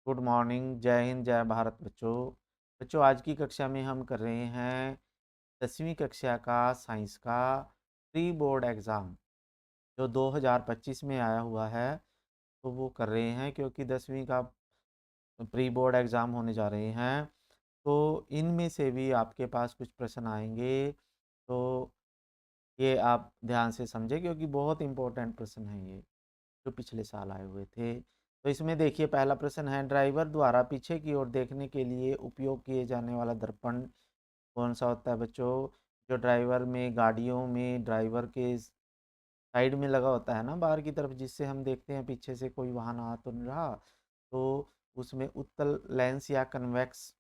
Good morning, जय हिंद, जय भारत बच्चों। बच्चों आज की कक्षा में हम कर रहे हैं 10वीं कक्षा का साइंस का प्री बोर्ड एग्ज़ाम जो 2025 में आया हुआ है। तो वो कर रहे हैं क्योंकि 10वीं का प्री बोर्ड एग्ज़ाम होने जा रहे हैं। तो इनमें से भी आपके पास कुछ प्रश्न आएंगे। तो ये आप ध्यान से समझें क्योंकि बहुत इंपॉर्टेंट प्रश्न है ये, जो पिछले साल आए हुए थे। तो इसमें देखिए पहला प्रश्न है, ड्राइवर द्वारा पीछे की ओर देखने के लिए उपयोग किए जाने वाला दर्पण कौन सा होता है बच्चों? जो ड्राइवर में गाड़ियों में ड्राइवर के साइड में लगा होता है ना, बाहर की तरफ, जिससे हम देखते हैं पीछे से कोई वाहन आ तो नहीं रहा। तो उसमें उत्तल लेंस या कन्वेक्स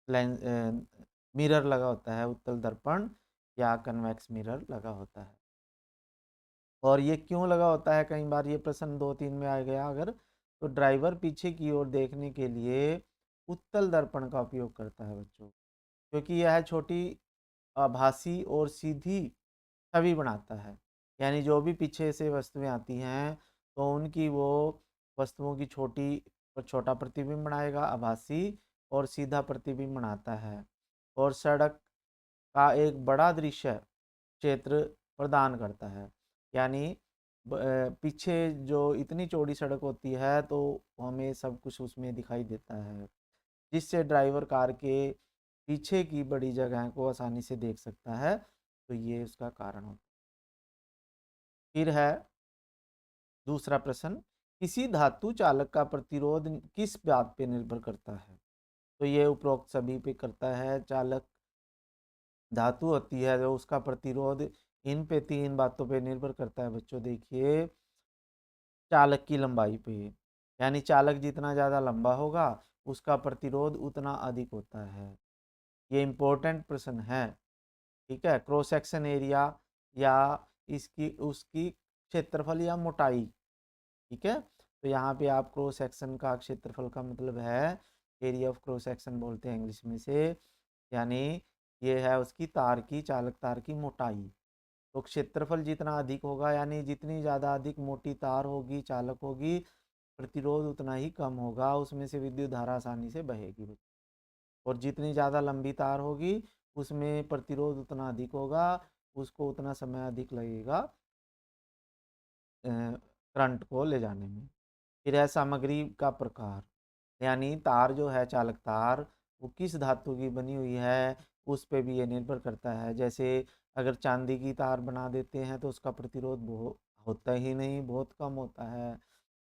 लेंस मिरर लगा होता है, उत्तल दर्पण या कन्वेक्स मिरर लगा होता है। और ये क्यों लगा होता है, कई बार ये प्रश्न 2-3 में आ गया अगर, तो ड्राइवर पीछे की ओर देखने के लिए उत्तल दर्पण का उपयोग करता है बच्चों, क्योंकि यह छोटी आभासी और सीधी छवि बनाता है। यानी जो भी पीछे से वस्तुएं आती हैं तो उनकी वो वस्तुओं की छोटी और छोटा प्रतिबिंब बनाएगा, आभासी और सीधा प्रतिबिंब बनाता है। और सड़क का एक बड़ा दृश्य क्षेत्र प्रदान करता है। यानी पीछे जो इतनी चौड़ी सड़क होती है तो हमें सब कुछ उसमें दिखाई देता है, जिससे ड्राइवर कार के पीछे की बड़ी जगह को आसानी से देख सकता है। तो ये उसका कारण होता है। फिर है दूसरा प्रश्न, किसी धातु चालक का प्रतिरोध किस बात पे निर्भर करता है? तो ये उपरोक्त सभी पे करता है। चालक धातु होती है जो उसका प्रतिरोध इन पे 3 बातों पे निर्भर करता है बच्चों। देखिए, चालक की लंबाई पे, यानी चालक जितना ज़्यादा लंबा होगा उसका प्रतिरोध उतना अधिक होता है। ये इम्पोर्टेंट प्रश्न है। ठीक है, क्रॉस सेक्शन एरिया या इसकी उसकी क्षेत्रफल या मोटाई। ठीक है, तो यहाँ पे आप क्रॉस सेक्शन का क्षेत्रफल का मतलब है एरिया ऑफ क्रॉस सेक्शन बोलते हैं इंग्लिश में से। यानी ये है उसकी तार की, चालक तार की मोटाई। तो क्षेत्रफल जितना अधिक होगा, यानी जितनी ज़्यादा अधिक मोटी तार होगी, चालक होगी, प्रतिरोध उतना ही कम होगा, उसमें से विद्युत धारा आसानी से बहेगी। और जितनी ज़्यादा लंबी तार होगी उसमें प्रतिरोध उतना अधिक होगा, उसको उतना समय अधिक लगेगा करंट को ले जाने में। फिर है सामग्री का प्रकार, यानी तार जो है, चालक तार, वो किस धातु की बनी हुई है उस पे भी ये निर्भर करता है। जैसे अगर चांदी की तार बना देते हैं तो उसका प्रतिरोध बहुत होता ही नहीं, बहुत कम होता है।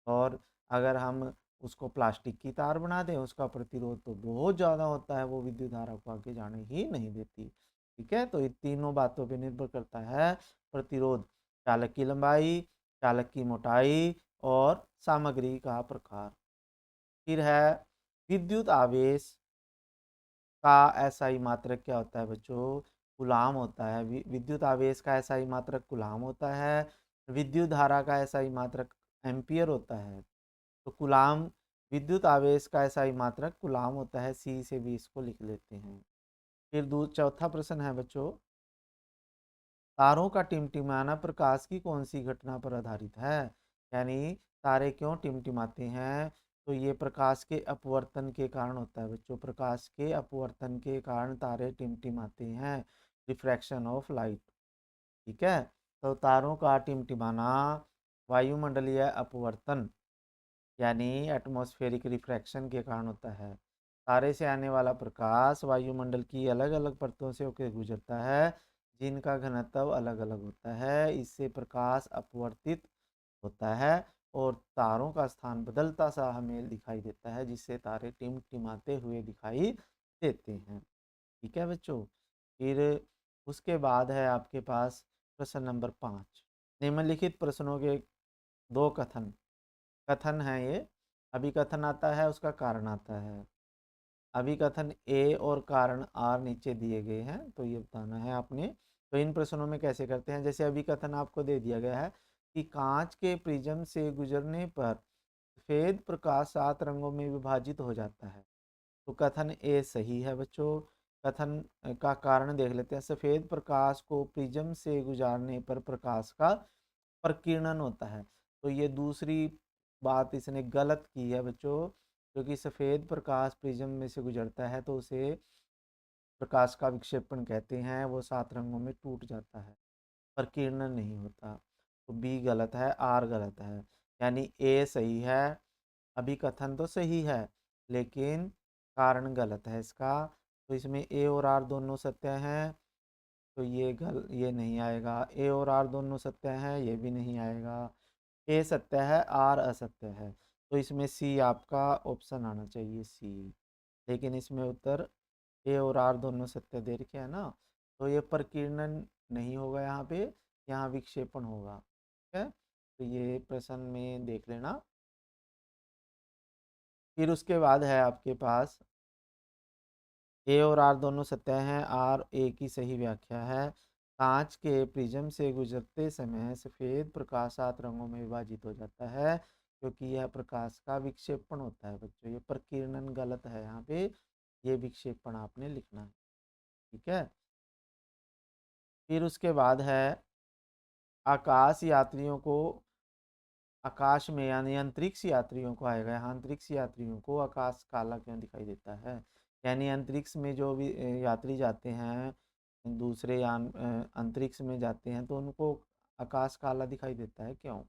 और अगर हम उसको प्लास्टिक की तार बना दें उसका प्रतिरोध तो बहुत ज़्यादा होता है, वो विद्युत धारा को आगे जाने ही नहीं देती। ठीक है, तो ये तीनों बातों पे निर्भर करता है प्रतिरोध, चालक की लंबाई, चालक की मोटाई और सामग्री का प्रकार। फिर है विद्युत आवेश का एसआई मात्रक क्या होता है बच्चों? कूलाम होता है। विद्युत आवेश का एसआई मात्रक कूलाम होता है। विद्युत धारा का एसआई मात्रक एम्पियर होता है। तो कूलाम, विद्युत आवेश का एसआई मात्रक कूलाम होता है। सी से भी इसको लिख लेते हैं। फिर चौथा प्रश्न है बच्चों, तारों का टिमटिमाना प्रकाश की कौन सी घटना पर आधारित है? यानी तारे क्यों टिमटिमाते हैं? तो ये प्रकाश के अपवर्तन के कारण होता है बच्चों। प्रकाश के अपवर्तन के कारण तारे टिमटिमाते हैं, रिफ्रैक्शन ऑफ लाइट। ठीक है, तो तारों का टिमटिमाना वायुमंडलीय अपवर्तन यानी एटमॉस्फेरिक रिफ्रैक्शन के कारण होता है। तारे से आने वाला प्रकाश वायुमंडल की अलग अलग परतों से होकर गुजरता है, जिनका घनत्व अलग अलग होता है। इससे प्रकाश अपवर्तित होता है और तारों का स्थान बदलता सा हमें दिखाई देता है, जिससे तारे टिमटिमाते हुए दिखाई देते हैं। ठीक है बच्चों। फिर उसके बाद है आपके पास प्रश्न नंबर 5। निम्नलिखित प्रश्नों के दो कथन कथन है ये। अभिकथन आता है, उसका कारण आता है। अभिकथन ए और कारण आर नीचे दिए गए हैं, तो ये बताना है आपने। तो इन प्रश्नों में कैसे करते हैं, जैसे अभिकथन आपको दे दिया गया है कि कांच के प्रिज्म से गुजरने पर सफेद प्रकाश 7 रंगों में विभाजित हो जाता है। तो कथन ए सही है बच्चों। कथन का कारण देख लेते हैं। सफेद प्रकाश को प्रिज्म से गुजारने पर प्रकाश का प्रकीर्णन होता है। तो ये दूसरी बात इसने गलत की है बच्चों। क्योंकि सफ़ेद प्रकाश प्रिज्म में से गुजरता है तो उसे प्रकाश का विक्षेपण कहते हैं, वो 7 रंगों में टूट जाता है, प्रकीर्णन नहीं होता। तो बी गलत है, आर गलत है, यानी ए सही है। अभी कथन तो सही है लेकिन कारण गलत है इसका। तो इसमें ए और आर दोनों सत्य हैं, तो ये नहीं आएगा। ए और आर दोनों सत्य हैं, ये भी नहीं आएगा। ए सत्य है, आर असत्य है, तो इसमें सी आपका ऑप्शन आना चाहिए, सी। लेकिन इसमें उत्तर ए और आर दोनों सत्य दे रखे है ना, तो ये प्रकीर्णन नहीं होगा यहाँ पे, यहाँ विक्षेपण होगा। ठीक है, तो ये प्रश्न में देख लेना। फिर उसके बाद है आपके पास ए और आर दोनों सत्य हैं, आर ए की सही व्याख्या है। कांच के प्रिज्म से गुजरते समय सफ़ेद प्रकाश 7 रंगों में विभाजित हो जाता है, क्योंकि यह प्रकाश का विक्षेपण होता है बच्चों। ये प्रकीर्णन गलत है यहाँ पे, ये विक्षेपण आपने लिखना है। ठीक है, फिर उसके बाद है आकाश यात्रियों को, आकाश में यानी अंतरिक्ष यात्रियों को आएगा, यहाँ अंतरिक्ष यात्रियों को आकाश काला क्यों दिखाई देता है। यानी अंतरिक्ष में जो भी यात्री जाते हैं, दूसरे यान अंतरिक्ष में जाते हैं, तो उनको आकाश काला दिखाई देता है, क्यों?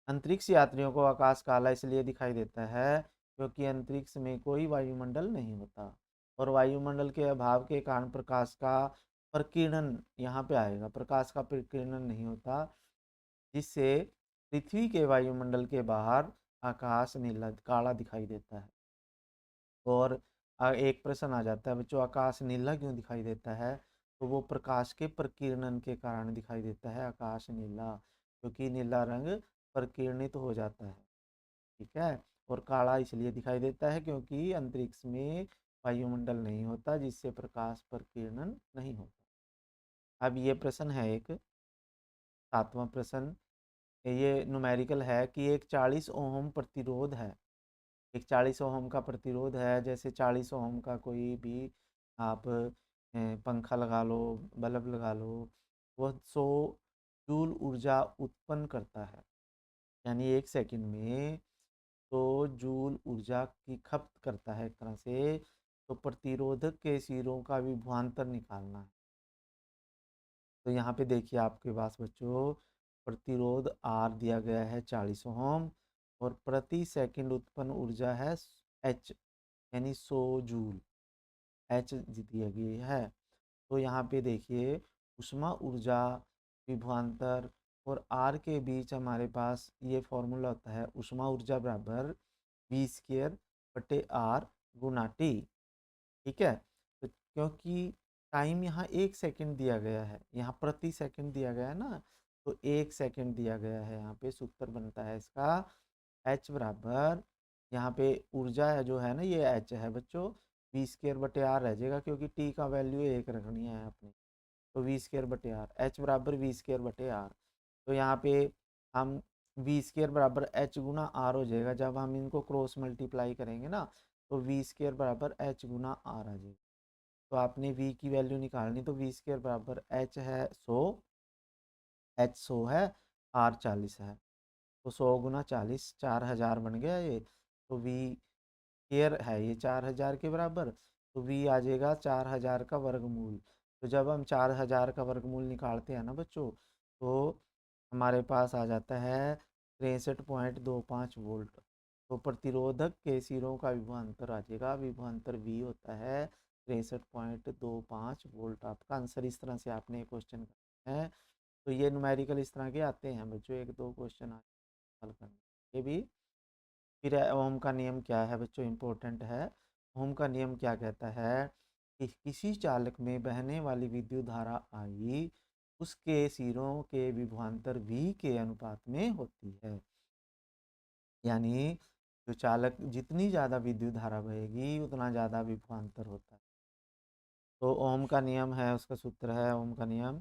अंतरिक्ष यात्रियों को आकाश काला इसलिए दिखाई देता है क्योंकि अंतरिक्ष में कोई वायुमंडल नहीं होता, और वायुमंडल के अभाव के कारण प्रकाश का प्रकीर्णन यहाँ पे आएगा, प्रकाश का प्रकीर्णन नहीं होता, जिससे पृथ्वी के वायुमंडल के बाहर आकाश नीला काला दिखाई देता है। और एक प्रश्न आ जाता है बच्चों, आकाश नीला क्यों दिखाई देता है? तो वो प्रकाश के प्रकीर्णन के कारण दिखाई देता है आकाश नीला, क्योंकि नीला रंग प्रकीर्णित हो जाता है। ठीक है, और काला इसलिए दिखाई देता है क्योंकि अंतरिक्ष में वायुमंडल नहीं होता, जिससे प्रकाश प्रकीर्णन नहीं होता। अब ये प्रश्न है एक 7वां प्रश्न, ये न्यूमेरिकल है कि एक 40 ओम प्रतिरोध है, एक 40 ओम का प्रतिरोध है, जैसे 40 ओम का कोई भी आप पंखा लगा लो, बल्ब लगा लो, वह 100 जूल ऊर्जा उत्पन्न करता है, यानी 1 सेकंड में 100 जूल ऊर्जा की खपत करता है एक तरह से। तो प्रतिरोधक के सिरों का विभवांतर निकालना है। तो यहाँ पे देखिए आपके पास बच्चों प्रतिरोध आर दिया गया है 40 ओम, और प्रति सेकंड उत्पन्न ऊर्जा है एच, यानी 100 जूल, एच दिया गया है। तो यहाँ पे देखिए ऊष्मा ऊर्जा विभवांतर और आर के बीच हमारे पास ये फॉर्मूला होता है, ऊष्मा ऊर्जा बराबर वी स्क्वायर बटे आर गुना टी। ठीक है, तो क्योंकि टाइम यहाँ 1 सेकंड दिया गया है, यहाँ प्रति सेकंड दिया गया है ना, तो 1 सेकंड दिया गया है, यहाँ पे सूत्र बनता है इसका एच बराबर, यहाँ पे ऊर्जा है जो है ना, ये एच है बच्चों, वी स्क्वायर बटे आर रह जाएगा, क्योंकि टी का वैल्यू 1 रखनी है अपने। तो वी स्क्वायर बटे आर, एच बराबर वी स्क्वायर बटे आर। तो यहाँ पे हम वी स्क्वायर बराबर एच गुना आर हो जाएगा, जब हम इनको क्रॉस मल्टीप्लाई करेंगे ना, तो वी स्क्वायर बराबर एच गुना आर आ जाएगा। तो आपने v की वैल्यू निकालनी, तो वी स्क्वायर बराबर h है 100, h 100 है, r 40 है, तो 100 गुना 40 4000 बन गया ये। तो v स्क्वायर है ये 4000 के बराबर, तो v आ जाएगा 4000 का वर्गमूल। तो जब हम 4000 का वर्गमूल निकालते हैं ना बच्चों, तो हमारे पास आ जाता है 63.25 वोल्ट। तो प्रतिरोधक के सिरों का विभवांतर आ जाएगा, विभवांतर V होता है 63.25 वोल्ट। आपका आंसर इस तरह से आपने क्वेश्चन करना है। तो ये न्यूमेरिकल इस तरह के आते हैं बच्चों, 1-2 क्वेश्चन हल करने ये भी। फिर ओम का नियम क्या है बच्चों, इम्पोर्टेंट है। ओम का नियम क्या कहता है कि किसी चालक में बहने वाली विद्युत धारा आई उसके सिरों के विभवांतर V के अनुपात में होती है, यानी जो चालक जितनी ज़्यादा विद्युत धारा बहेगी उतना ज़्यादा विभवांतर होता है। तो ओम का नियम है, उसका सूत्र है ओम का नियम,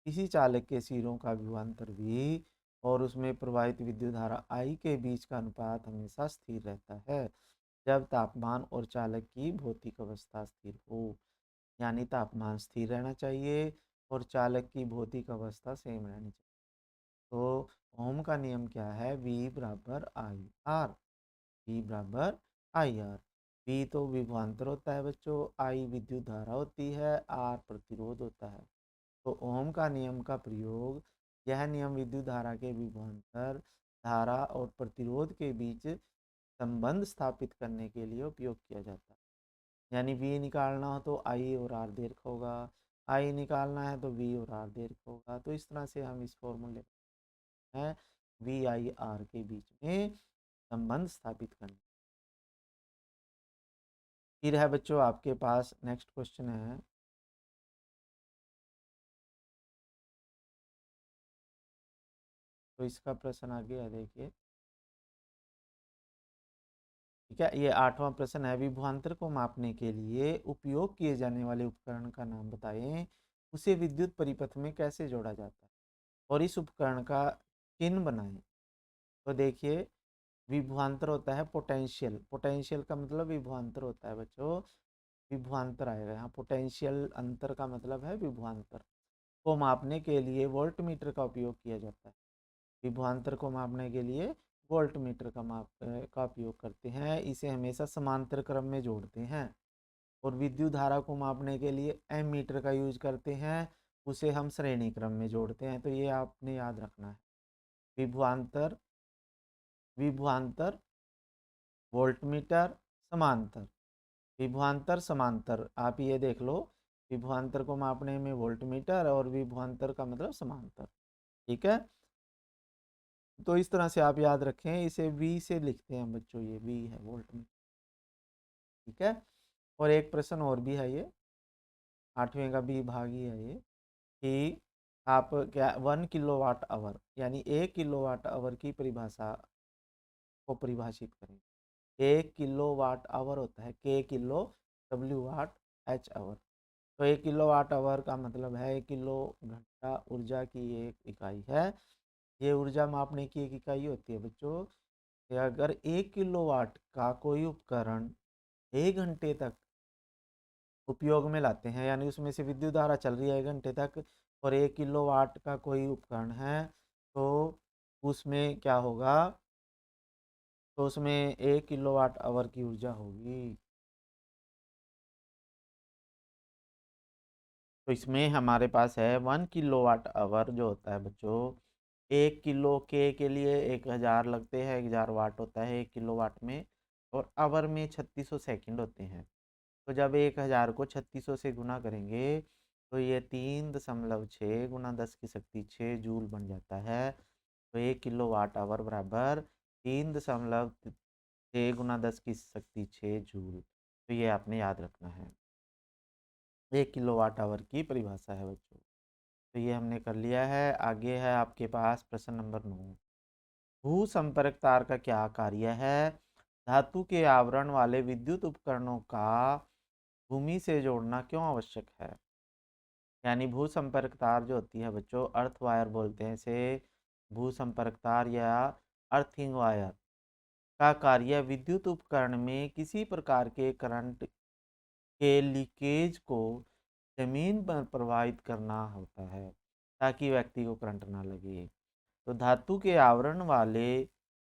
किसी चालक के सिरों का विभवांतर V और उसमें प्रवाहित विद्युत धारा I के बीच का अनुपात हमेशा स्थिर रहता है जब तापमान और चालक की भौतिक अवस्था स्थिर हो, यानी तापमान स्थिर रहना चाहिए और चालक की भौतिक अवस्था सेम रहनी चाहिए। तो ओम का नियम क्या है, V बराबर आई आर, V बराबर आई आर। वी तो विभवांतर होता है बच्चों, आई विद्युत धारा होती है, आर प्रतिरोध होता है। तो ओम का नियम का प्रयोग, यह नियम विद्युत धारा के विभवांतर धारा और प्रतिरोध के बीच संबंध स्थापित करने के लिए उपयोग किया जाता है। यानी वी निकालना हो तो आई और आर दे रखा होगा, आई निकालना है तो वी और आर दे रखा होगा। तो इस तरह से हम इस फॉर्मूले में वी आई आर के बीच में संबंध स्थापित करना। फिर है बच्चों आपके पास नेक्स्ट क्वेश्चन है, तो इसका प्रश्न आगे है देखिए। ठीक है, ये 8वां प्रश्न है, विभवांतर को मापने के लिए उपयोग किए जाने वाले उपकरण का नाम बताएं, उसे विद्युत परिपथ में कैसे जोड़ा जाता है और इस उपकरण का चिन्ह बनाएं। तो देखिए, विभवांतर होता है पोटेंशियल, पोटेंशियल का मतलब विभवांतर होता है बच्चों, विभवांतर आएगा यहाँ, पोटेंशियल अंतर का मतलब है विभवांतर। को मापने के लिए वोल्ट मीटर का उपयोग किया जाता है। विभवांतर को मापने के लिए वोल्ट मीटर का उपयोग करते हैं, इसे हमेशा समांतर क्रम में जोड़ते हैं। और विद्युत धारा को मापने के लिए एम मीटर का यूज करते हैं, उसे हम श्रेणी क्रम में जोड़ते हैं। तो ये आपने याद रखना है, विभवांतर, विभवांतर, वोल्टमीटर, समांतर, विभवांतर समांतर, आप ये देख लो, विभवांतर को मापने में वोल्टमीटर और विभवांतर का मतलब समांतर। ठीक है, तो इस तरह से आप याद रखें, इसे वी से लिखते हैं बच्चों, ये वी है वोल्टमीटर। ठीक है, और एक प्रश्न और भी है ये, 8वें का बी भाग ही है ये, कि आप क्या 1 किलोवाट आवर यानी 1 किलोवाट आवर की परिभाषा को परिभाषित करें। 1 किलोवाट आवर होता है के kilo, W watt, H hour. तो 1 किलोवाट आवर का मतलब है 1 किलो घंटा ऊर्जा की एक इकाई है। ये ऊर्जा मापने की एक इकाई होती है बच्चों, कि अगर 1 किलोवाट का कोई उपकरण 1 घंटे तक उपयोग में लाते हैं, यानी उसमें से विद्युत धारा चल रही है 1 घंटे तक, और 1 किलोवाट का कोई उपकरण है, तो उसमें क्या होगा, तो उसमें 1 किलोवाट आवर की ऊर्जा होगी। तो इसमें हमारे पास है 1 किलोवाट आवर जो होता है बच्चों, 1 किलो के लिए 1000 लगते हैं, 1000 वाट होता है 1 किलोवाट में, और आवर में 3600 सेकंड होते हैं। तो जब 1000 को 3600 से गुना करेंगे तो ये 3.6 गुना 10 की शक्ति 6 जूल बन जाता है। तो 1 किलोवाट आवर बराबर 3.6 गुना 10 की शक्ति 6 जूल। तो ये आपने याद रखना है, 1 किलोवाट आवर की परिभाषा है बच्चों। तो ये हमने कर लिया है। आगे है आपके पास प्रश्न नंबर 9, भू संपर्क तार का क्या कार्य है, धातु के आवरण वाले विद्युत उपकरणों का भूमि से जोड़ना क्यों आवश्यक है। यानी भू संपर्क तार जो होती है बच्चों, अर्थ वायर बोलते हैं इसे, भू संपर्क तार या अर्थिंग वायर का कार्य विद्युत उपकरण में किसी प्रकार के करंट के लीकेज को जमीन पर प्रवाहित करना होता है, ताकि व्यक्ति को करंट ना लगे। तो धातु के आवरण वाले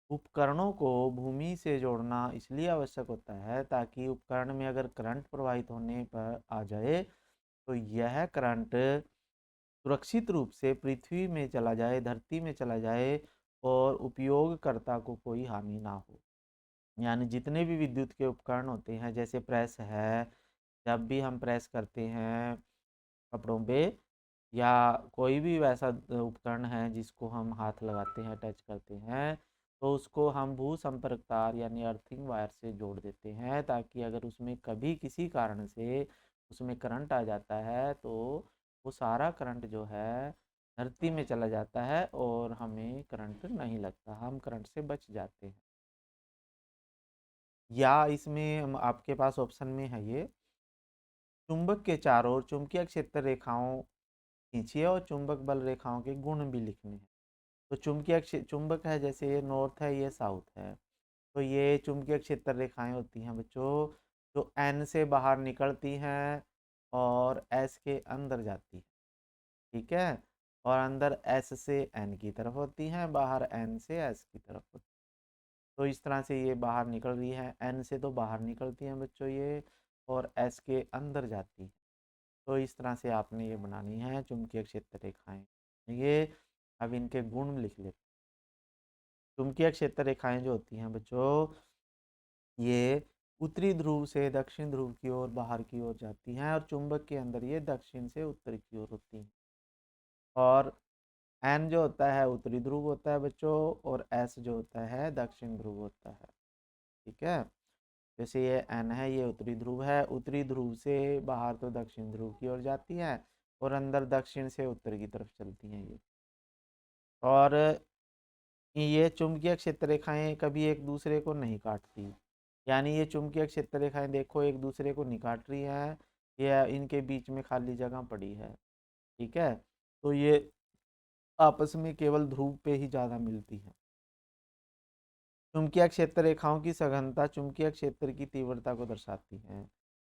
उपकरणों को भूमि से जोड़ना इसलिए आवश्यक होता है, ताकि उपकरण में अगर करंट प्रवाहित होने पर आ जाए तो यह करंट सुरक्षित रूप से पृथ्वी में चला जाए, धरती में चला जाए, और उपयोगकर्ता को कोई हानि ना हो। यानी जितने भी विद्युत के उपकरण होते हैं, जैसे प्रेस है, जब भी हम प्रेस करते हैं कपड़ों पे, या कोई भी वैसा उपकरण है जिसको हम हाथ लगाते हैं, टच करते हैं, तो उसको हम भू संपर्क तार यानी अर्थिंग वायर से जोड़ देते हैं, ताकि अगर उसमें कभी किसी कारण से उसमें करंट आ जाता है तो वो सारा करंट जो है धरती में चला जाता है और हमें करंट नहीं लगता, हम करंट से बच जाते हैं। या इसमें आपके पास ऑप्शन में है ये, चुंबक के चारों ओर चुंबकीय क्षेत्र रेखाओं खींचिए और चुंबक बल रेखाओं के गुण भी लिखने हैं। तो चुंबक है, जैसे ये नॉर्थ है, ये साउथ है, तो ये चुंबकीय क्षेत्र रेखाएं होती हैं बच्चों, जो एन से बाहर निकलती हैं और एस के अंदर जाती है। ठीक है, और अंदर एस से एन की तरफ होती हैं, बाहर एन से एस की तरफ होती तो इस तरह से ये बाहर निकल रही है, एन से तो बाहर निकलती हैं बच्चों ये, और एस के अंदर जाती हैं। तो इस तरह से आपने ये बनानी है चुंबकीय क्षेत्र रेखाएं। ये अब इनके गुण लिख लेते हैं। चुंबकीय क्षेत्र रेखाएं जो होती हैं बच्चों, ये उत्तरी ध्रुव से दक्षिण ध्रुव की ओर बाहर की ओर जाती हैं, और चुंबक के अंदर ये दक्षिण से उत्तर की ओर होती हैं। और एन जो होता है उत्तरी ध्रुव होता है बच्चों, और एस जो होता है दक्षिण ध्रुव होता है। ठीक है, जैसे ये एन है, ये उत्तरी ध्रुव है, उत्तरी ध्रुव से बाहर तो दक्षिण ध्रुव की ओर जाती है, और अंदर दक्षिण से उत्तर की तरफ चलती हैं ये। और ये चुंबकीय क्षेत्र रेखाएं कभी एक दूसरे को नहीं काटती, यानी ये चुंबकीय क्षेत्र रेखाएं देखो एक दूसरे को नहीं काट रही हैं, ये इनके बीच में खाली जगह पड़ी है। ठीक है, तो ये आपस में केवल ध्रुव पे ही ज़्यादा मिलती है। चुंबकीय क्षेत्र रेखाओं की सघनता चुंबकीय क्षेत्र की तीव्रता को दर्शाती है।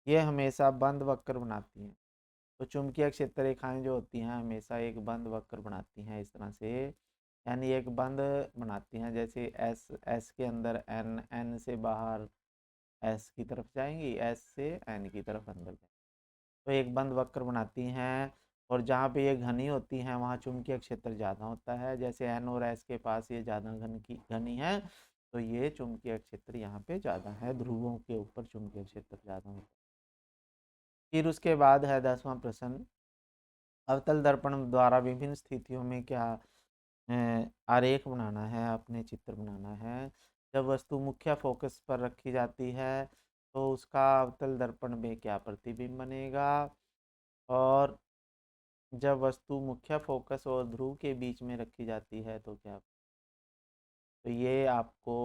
ये हमेशा बंद वक्र बनाती हैं। तो चुंबकीय क्षेत्र रेखाएं जो होती हैं हमेशा एक बंद वक्र बनाती हैं इस तरह से, यानी एक बंद बनाती हैं, जैसे एस, एस के अंदर एन, एन से बाहर एस की तरफ जाएंगी, एस से एन की तरफ अंदर जाएंगी, तो एक बंद वक्र बनाती हैं। और जहाँ पे ये घनी होती हैं वहाँ चुंबकीय क्षेत्र ज़्यादा होता है, जैसे एन और एस के पास ये ज़्यादा घनी है, तो ये चुंबकीय क्षेत्र यहाँ पे ज़्यादा है, ध्रुवों के ऊपर चुंबकीय क्षेत्र ज़्यादा होता है। फिर उसके बाद है 10वां प्रश्न, अवतल दर्पण द्वारा विभिन्न स्थितियों में क्या आरेख बनाना है, अपने चित्र बनाना है। जब वस्तु मुख्य फोकस पर रखी जाती है तो उसका अवतल दर्पण में क्या प्रतिबिंब बनेगा, और जब वस्तु मुख्य फोकस और ध्रुव के बीच में रखी जाती है तो क्या। तो ये आपको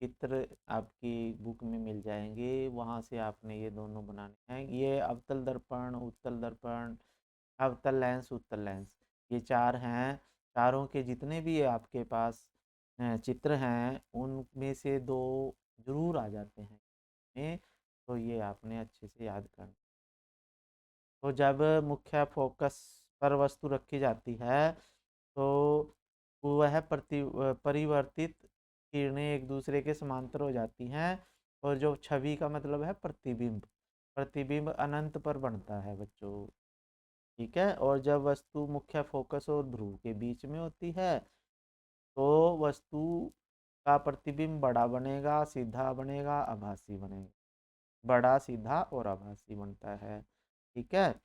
चित्र आपकी बुक में मिल जाएंगे, वहाँ से आपने ये दोनों बनाने हैं। ये अवतल दर्पण, उत्तल दर्पण, अवतल लेंस, उत्तल लेंस, ये चार हैं। चारों के जितने भी आपके पास चित्र हैं उनमें से दो जरूर आ जाते हैं तो ये आपने अच्छे से याद करना। तो जब मुख्य फोकस पर वस्तु रखी जाती है तो वह परिवर्तित किरणें एक दूसरे के समांतर हो जाती हैं, और जो छवि का मतलब है प्रतिबिंब, प्रतिबिंब अनंत पर बनता है बच्चों। ठीक है, और जब वस्तु मुख्य फोकस और ध्रुव के बीच में होती है तो वस्तु का प्रतिबिंब बड़ा बनेगा, सीधा बनेगा, आभासी बनेगा, बड़ा, सीधा और आभासी बनता है। ठीक है,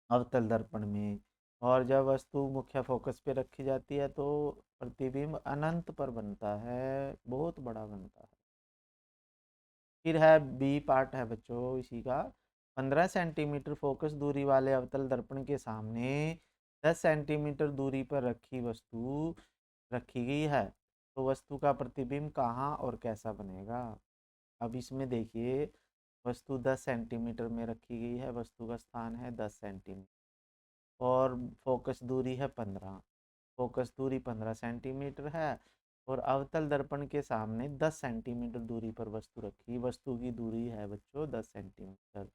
अवतल दर्पण में। और जब वस्तु मुख्य फोकस पे रखी जाती है तो प्रतिबिंब अनंत पर बनता है, बहुत बड़ा बनता है। फिर है बी पार्ट है बच्चों इसी का, 15 सेंटीमीटर फोकस दूरी वाले अवतल दर्पण के सामने 10 सेंटीमीटर दूरी पर रखी वस्तु रखी गई है, तो वस्तु का प्रतिबिंब कहाँ और कैसा बनेगा। अब इसमें देखिए, वस्तु 10 सेंटीमीटर में रखी गई है, वस्तु का स्थान है 10 सेंटीमीटर, और फोकस दूरी है 15, फोकस दूरी 15 सेंटीमीटर है, और अवतल दर्पण के सामने 10 सेंटीमीटर दूरी पर वस्तु रखी, वस्तु की दूरी है बच्चों 10 सेंटीमीटर।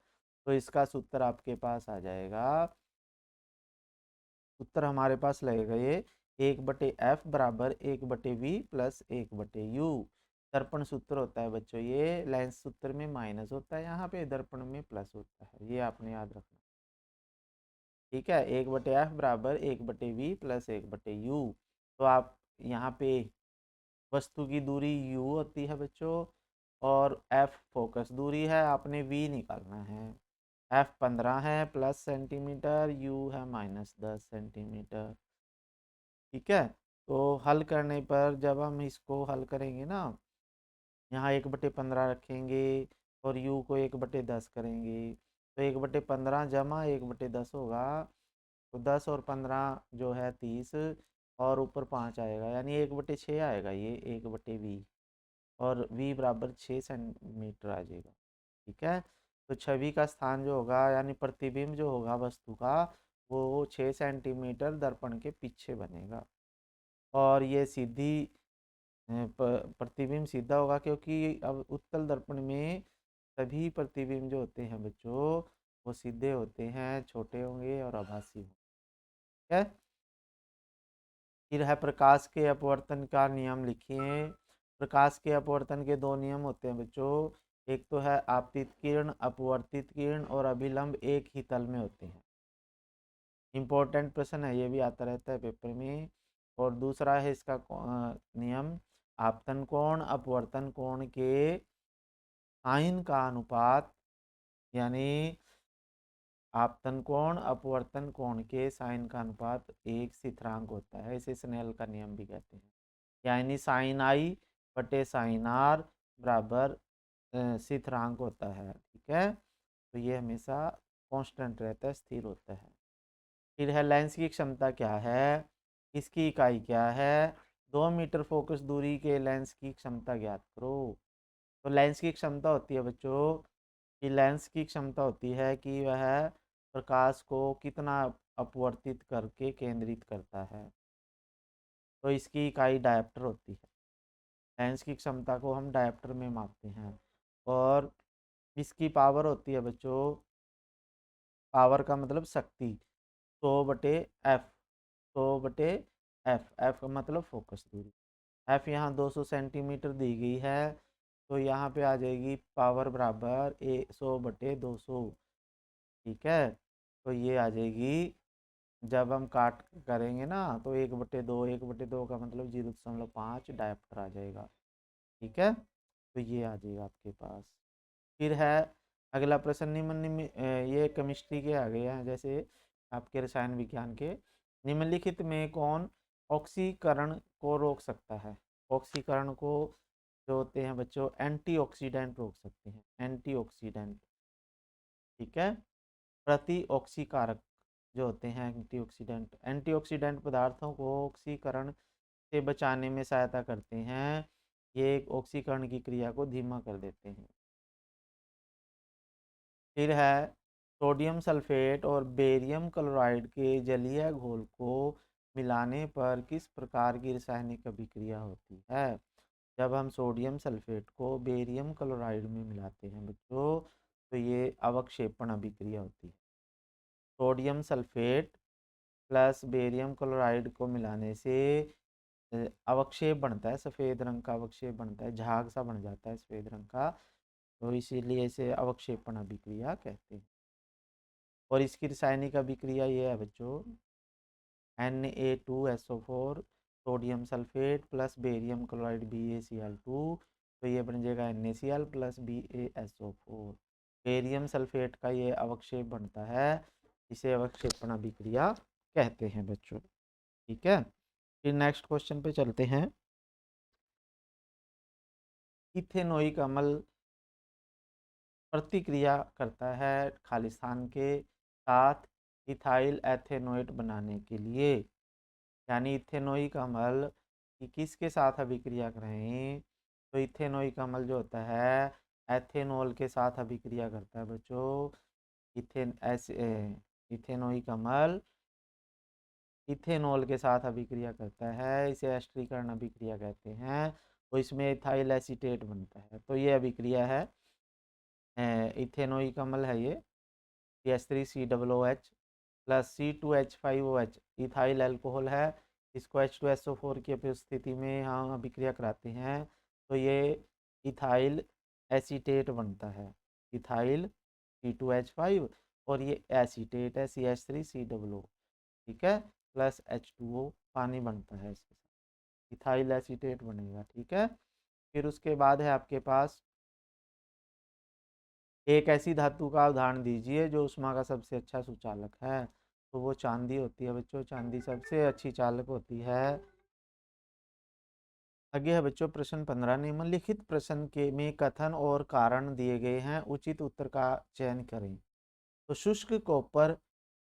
तो इसका सूत्र आपके पास आ जाएगा, उत्तर हमारे पास लगेगा ये 1/f बराबर 1/v प्लस 1/u। दर्पण सूत्र होता है बच्चों ये, लेंस सूत्र में माइनस होता है, यहाँ पे दर्पण में प्लस होता है, ये आपने याद रखना। ठीक है, 1/f बराबर 1/v प्लस 1/u। तो आप यहाँ पे वस्तु की दूरी u होती है बच्चों, और f फोकस दूरी है, आपने v निकालना है। f 15 है प्लस सेंटीमीटर, u है -10 सेंटीमीटर। ठीक है, तो हल करने पर जब हम इसको हल करेंगे ना, यहाँ 1/15 रखेंगे और u को 1/10 करेंगे, तो 1/15 जमा 1/10 होगा, तो 10 और 15 जो है 30, और ऊपर 5 आएगा, यानी 1/6 आएगा ये 1/v, और v बराबर 6 सेंटीमीटर आ जाएगा। ठीक है, तो छवि का स्थान जो होगा यानी प्रतिबिंब जो होगा वस्तु का, वो 6 सेंटीमीटर दर्पण के पीछे बनेगा। और ये सीधी प्रतिबिंब सीधा होगा, क्योंकि अब उत्तल दर्पण में सभी प्रतिबिंब जो होते हैं बच्चों वो सीधे होते हैं, छोटे होंगे और आभासी होंगे। ठीक है, फिर है प्रकाश के अपवर्तन का नियम लिखिए। प्रकाश के अपवर्तन के दो नियम होते हैं बच्चों, एक तो है आपतित किरण, अपवर्तित किरण, और अभिलंब एक ही तल में होते हैं। इम्पोर्टेंट प्रश्न है, ये भी आता रहता है पेपर में। और दूसरा है इसका नियम, आपतन कोण अपवर्तन कोण के साइन का अनुपात, यानी आपतन कोण अपवर्तन कोण के साइन का अनुपात एक स्थिरांक होता है, इसे स्नेल का नियम भी कहते हैं। यानी साइन आई बटे साइन आर बराबर स्थिरांक होता है, ठीक है। तो ये हमेशा कांस्टेंट रहता है, स्थिर होता है। फिर है लेंस की क्षमता क्या है, इसकी इकाई क्या है। 2 मीटर फोकस दूरी के लेंस की क्षमता ज्ञात करो। तो लेंस की क्षमता होती है बच्चों, कि लेंस की क्षमता होती है कि वह प्रकाश को कितना अपवर्तित करके केंद्रित करता है। तो इसकी इकाई डायप्टर होती है। लेंस की क्षमता को हम डायप्टर में मापते हैं। और इसकी पावर होती है बच्चों, पावर का मतलब शक्ति, 100/F, 100/F, F का मतलब फोकस दूरी। F यहाँ 200 सेंटीमीटर दी गई है, तो यहाँ पे आ जाएगी पावर बराबर 100/200, ठीक है। तो ये आ जाएगी, जब हम काट करेंगे ना तो 1/2, 1/2 का मतलब 0.5 डायप्टर आ जाएगा, ठीक है। तो ये आ जाएगा आपके पास। फिर है अगला प्रश्न, ये केमिस्ट्री के आ गए हैं, जैसे आपके रसायन विज्ञान के। निम्नलिखित में कौन ऑक्सीकरण को रोक सकता है। ऑक्सीकरण को जो होते हैं बच्चों एंटीऑक्सीडेंट रोक सकते हैं, एंटीऑक्सीडेंट, ठीक है। प्रति ऑक्सीकारक जो होते हैं एंटीऑक्सीडेंट, एंटीऑक्सीडेंट पदार्थों को ऑक्सीकरण से बचाने में सहायता करते हैं, ये ऑक्सीकरण की क्रिया को धीमा कर देते हैं। फिर है सोडियम सल्फेट और बेरियम क्लोराइड के जलीय घोल को मिलाने पर किस प्रकार की रासायनिक अभिक्रिया होती है। जब हम सोडियम सल्फेट को बेरियम क्लोराइड में मिलाते हैं बच्चों, तो ये अवक्षेपण अभिक्रिया होती है। Sodium sulphate plus barium chloride को मिलाने से अवक्षेप बनता है, सफ़ेद रंग का अवक्षेप बनता है, झाग सा बन जाता है सफ़ेद रंग का, तो इसीलिए इसे अवक्षेपण अभिक्रिया कहते हैं। और इसकी रासायनिक अभिक्रिया ये है बच्चों, Na2SO4 sodium sulphate plus barium chloride BaCl2, तो ये बन जाएगा NaCl plus BaSO4। Barium sulphate का ये अवक्षेप बनता है, इसे अवक्षेपण अभिक्रिया कहते हैं बच्चों, ठीक है। फिर नेक्स्ट क्वेश्चन पे चलते हैं। इथेनोइक अम्ल प्रतिक्रिया करता है खालिस्तान के साथ इथाइल एथेनोएट बनाने के लिए, यानी इथेनोइक अम्ल कि किसके साथ अभिक्रिया कर रहे हैं। तो इथेनोइक अम्ल जो होता है एथेनॉल के साथ अभिक्रिया करता है बच्चों। इथेनोइक अम्ल इथेनॉल के साथ अभिक्रिया करता है, इसे एस्टरीकरण अभिक्रिया कहते हैं। तो इसमें इथाइल एसीटेट बनता है, तो ये अभिक्रिया है इथेनोइक अम्ल है ये। CH3COOH plus C2H5OH ethyl alcohol है, इसको H2SO4 की उपस्थिति में हम अभिक्रिया कराते हैं, तो ये इथाइल एसीटेट बनता है, इथाइल C2H5, और ये एसीटेट है CH3COO, ठीक है, प्लस H2O पानी बनता है इसके साथ, इथाइल एसीटेट बनेगा, ठीक है। फिर उसके बाद है आपके पास एक ऐसी धातु का उदाहरण दीजिए जो ऊष्मा का सबसे अच्छा सुचालक है। तो वो चांदी होती है बच्चों, चांदी सबसे अच्छी चालक होती है। आगे है बच्चों प्रश्न 15, निम्नलिखित प्रश्न के में कथन और कारण दिए गए हैं, उचित उत्तर का चयन करें। तो शुष्क कॉपर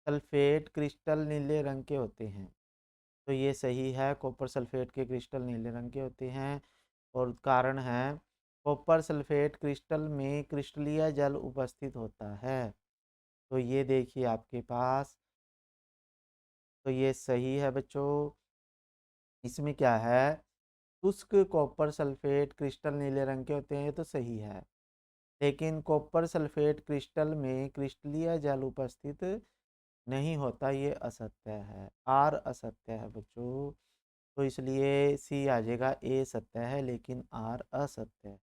सल्फेट क्रिस्टल नीले रंग के होते हैं, तो ये सही है, कॉपर सल्फेट के क्रिस्टल नीले रंग के होते हैं। और कारण है कॉपर सल्फेट क्रिस्टल में क्रिस्टलीय जल उपस्थित होता है, तो ये देखिए आपके पास, तो ये सही है बच्चों। इसमें क्या है, शुष्क कॉपर सल्फेट क्रिस्टल नीले रंग के होते हैं, तो सही है। लेकिन कॉपर सल्फेट क्रिस्टल में क्रिस्टलीय जल उपस्थित नहीं होता, ये असत्य है, आर असत्य है बच्चों। तो इसलिए सी आ जाएगा, ए सत्य है लेकिन आर असत्य है।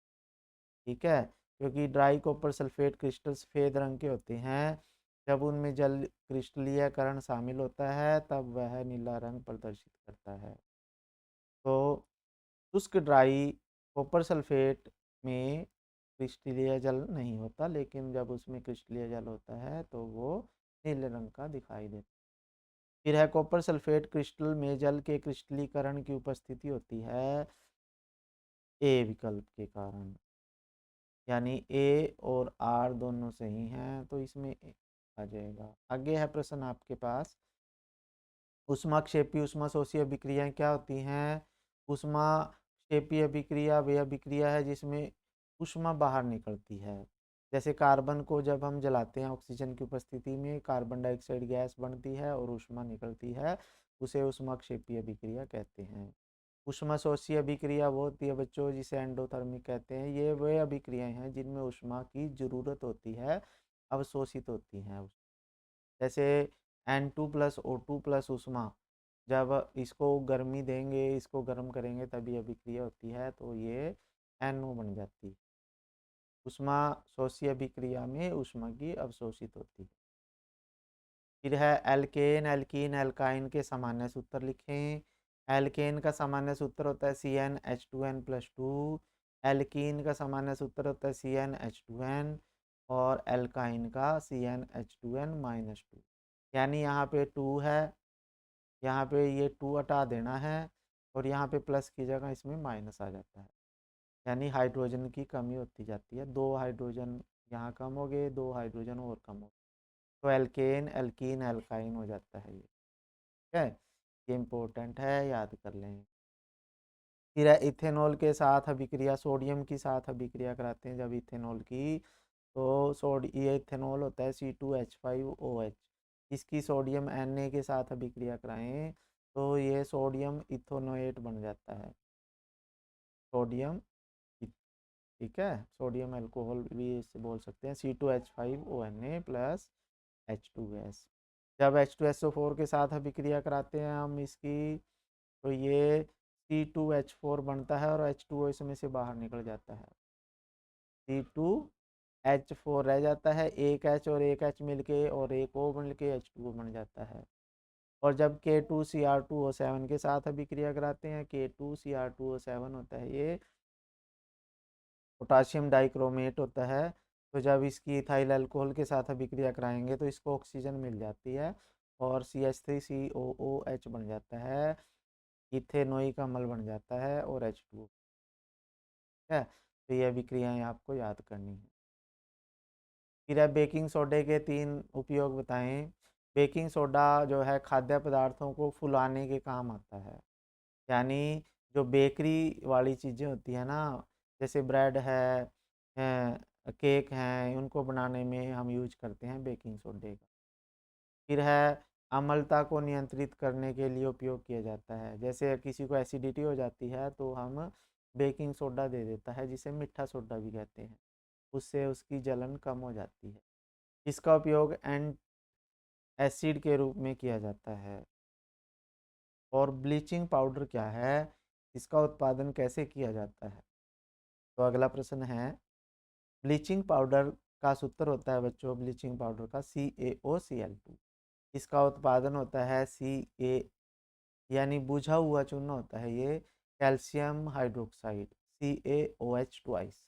ठीक है, क्योंकि ड्राई कॉपर सल्फेट क्रिस्टल सफ़ेद रंग के होते हैं। जब उनमें जल क्रिस्टलीयकरण शामिल होता है तब वह नीला रंग प्रदर्शित करता है। तो शुष्क ड्राई कॉपर सल्फेट में क्रिस्टलीय जल नहीं होता, लेकिन जब उसमें क्रिस्टलीय जल होता है तो वो नीले रंग का दिखाई देता है। फिर है कॉपर सल्फेट क्रिस्टल में जल के क्रिस्टलीकरण की उपस्थिति होती है ए विकल्प के कारण, यानी ए और आर दोनों सही हैं, तो इसमें ए आ जाएगा। आगे है प्रश्न आपके पास, ऊष्माक्षेपी ऊष्माशोषी अभिक्रियाएं क्या होती हैं? ऊष्माक्षेपी अभिक्रिया वह अभिक्रिया है जिसमें ऊष्मा बाहर निकलती है। जैसे कार्बन को जब हम जलाते हैं ऑक्सीजन की उपस्थिति में कार्बन डाइऑक्साइड गैस बनती है और ऊष्मा निकलती है, उसे ऊष्माक्षेपी अभिक्रिया कहते हैं। ऊष्माशोषी अभिक्रिया वो होती है बच्चों जिसे एंडोथर्मिक कहते हैं। ये वे अभिक्रियाएं हैं जिनमें ऊष्मा की जरूरत होती है, अवशोषित होती हैं। जैसे N2+O2+ ऊष्मा, जब इसको गर्मी देंगे, इसको गर्म करेंगे तभी अभिक्रिया होती है, तो ये NO बन जाती है। ऊष्मा शोषी अभिक्रिया में ऊष्मा की अवशोषित होती है। फिर है एल्केन एल्कीन एल्काइन के सामान्य सूत्र लिखें। एल्केन का सामान्य सूत्र होता है CnH2n+2। एल्कीन का सामान्य सूत्र होता है CnH2n। और एल्काइन का CnH2n-2। यानी यहाँ पे 2 है, यहाँ पे ये 2 हटा देना है और यहाँ पे प्लस की जगह इसमें माइनस आ जाता है, यानी हाइड्रोजन की कमी होती जाती है। 2 हाइड्रोजन यहाँ कम हो गए, 2 हाइड्रोजन और कम हो, तो एल्केन एल्कीन एल्काइन हो जाता है ये। ठीक है, ये इम्पोर्टेंट है, याद कर लें। फिर है इथेनॉल के साथ अभिक्रिया, सोडियम की साथ अभिक्रिया कराते हैं जब इथेनॉल की, तो ये इथेनॉल होता है C2H5OH। इसकी सोडियम Na के साथ अभिक्रिया कराएं तो ये सोडियम इथोनोएट बन जाता है, सोडियम। ठीक है, सोडियम अल्कोहल भी इसे बोल सकते हैं, C2H5ONa+H2S। जब H2SO4 के साथ अभिक्रिया कराते हैं हम इसकी, तो ये C2H4 बनता है और H2O इसमें से बाहर निकल जाता है, C2H4 रह जाता है, एक H और एक H मिलके और एक O मिलके H2O बन जाता है। और जब K2Cr2O7 के साथ अभिक्रिया कराते हैं, K2Cr2O7 होता है ये पोटाशियम डाइक्रोमेट होता है। तो जब इसकी इथाइल अल्कोहल के साथ अभिक्रिया कराएंगे तो इसको ऑक्सीजन मिल जाती है और CH3COOH बन जाता है, इथेनोइक अम्ल बन जाता है और H2O है। तो ये अभिक्रियाएं आपको याद करनी है। फिर है बेकिंग सोडे के 3 उपयोग बताएं। बेकिंग सोडा जो है खाद्य पदार्थों को फुलाने के काम आता है, यानी जो बेकरी वाली चीज़ें होती है ना, जैसे ब्रेड है, केक हैं, उनको बनाने में हम यूज करते हैं बेकिंग सोडे का। फिर है अम्लता को नियंत्रित करने के लिए उपयोग किया जाता है। जैसे किसी को एसिडिटी हो जाती है तो हम बेकिंग सोडा दे देता है, जिसे मीठा सोडा भी कहते हैं, उससे उसकी जलन कम हो जाती है। इसका उपयोग एंट एसिड के रूप में किया जाता है। और ब्लीचिंग पाउडर क्या है, इसका उत्पादन कैसे किया जाता है? तो अगला प्रश्न है, ब्लीचिंग पाउडर का सूत्र होता है बच्चों, ब्लीचिंग पाउडर का CaOCl2। इसका उत्पादन होता है Ca, यानी बुझा हुआ चूना होता है ये, कैल्शियम हाइड्रोक्साइड CaOH ट्वाइस।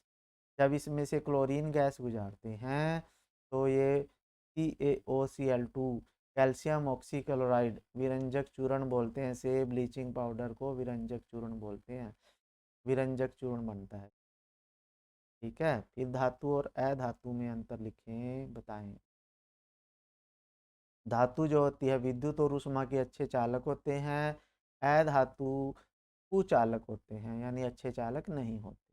जब इसमें से क्लोरीन गैस गुजारते हैं तो ये CaOCl2 कैल्शियम ऑक्सीक्लोराइड विरंजक चूर्ण बोलते हैं, से ब्लीचिंग पाउडर को विरंजक चूर्ण बोलते हैं, विरंजक चूर्ण बनता है। ठीक है, फिर धातु और अधातु में अंतर लिखें, बताएं। धातु जो होती है विद्युत और ऊष्मा के अच्छे चालक होते हैं, अधातु कुचालक होते हैं, यानी अच्छे चालक नहीं होते।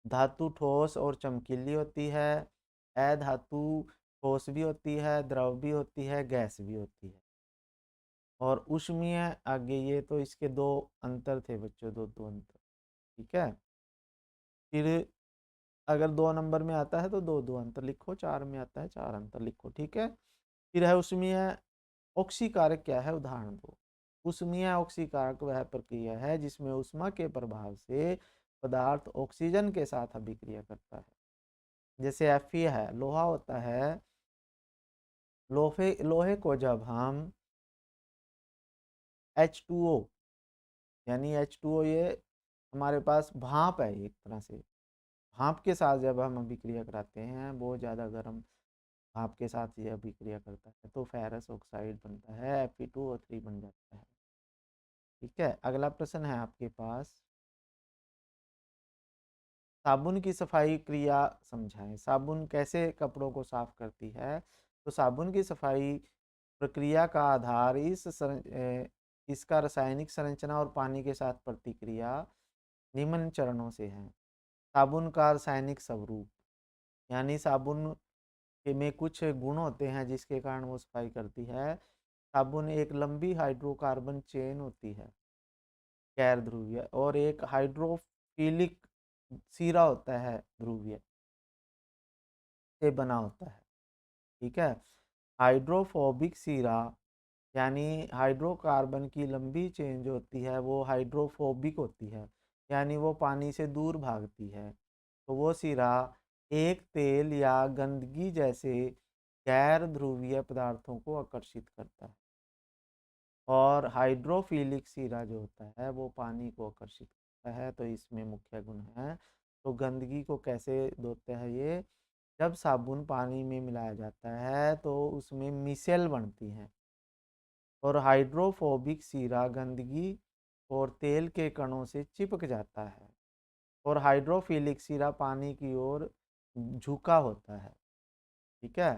धातु ठोस और चमकीली होती है, अधातु ठोस भी होती है, द्रव भी होती है, गैस भी होती है। और ऊष्मीय, आगे ये तो इसके दो अंतर थे बच्चों, दो दो अंतर। ठीक है, फिर अगर 2 नंबर में आता है तो दो दो अंतर लिखो, 4 में आता है 4 अंतर लिखो। ठीक है, फिर है ऊष्मीय ऑक्सीकारक क्या है, उदाहरण दो। ऊष्मीय ऑक्सीकारक वह प्रक्रिया है जिसमें ऊष्मा के प्रभाव से पदार्थ ऑक्सीजन के साथ अभिक्रिया करता है। जैसे Fe है, लोहा होता है, लोहे को जब हम H2O, यानी H2O ये हमारे पास भाप है एक तरह से, भाप के साथ जब हम अभिक्रिया कराते हैं, बहुत ज़्यादा गर्म भाप के साथ ये अभिक्रिया करता है तो फेरस ऑक्साइड बनता है, Fe2O3 बन जाता है। ठीक है, अगला प्रश्न है आपके पास, साबुन की सफाई क्रिया समझाएं। साबुन कैसे कपड़ों को साफ करती है? तो साबुन की सफाई प्रक्रिया का आधार इसका रासायनिक संरचना और पानी के साथ प्रतिक्रिया निम्न चरणों से है। साबुन का रासायनिक स्वरूप, यानी साबुन में कुछ गुण होते हैं जिसके कारण वो सफाई करती है। साबुन एक लंबी हाइड्रोकार्बन चेन होती है, गैर ध्रुवीय, और एक हाइड्रोफिलिक सीरा होता है, ध्रुवीय से बना होता है। ठीक है, हाइड्रोफोबिक सीरा यानी हाइड्रोकार्बन की लंबी चेन जो होती है वो हाइड्रोफोबिक होती है, यानी वो पानी से दूर भागती है। तो वो सिरा एक तेल या गंदगी जैसे गैर ध्रुवीय पदार्थों को आकर्षित करता है, और हाइड्रोफिलिक सिरा जो होता है वो पानी को आकर्षित करता है। तो इसमें मुख्य गुण है। तो गंदगी को कैसे धोते हैं ये? जब साबुन पानी में मिलाया जाता है तो उसमें मिसेल बनती है, और हाइड्रोफोबिक सीरा गंदगी और तेल के कणों से चिपक जाता है, और हाइड्रोफिलिक सीरा पानी की ओर झुका होता है। ठीक है,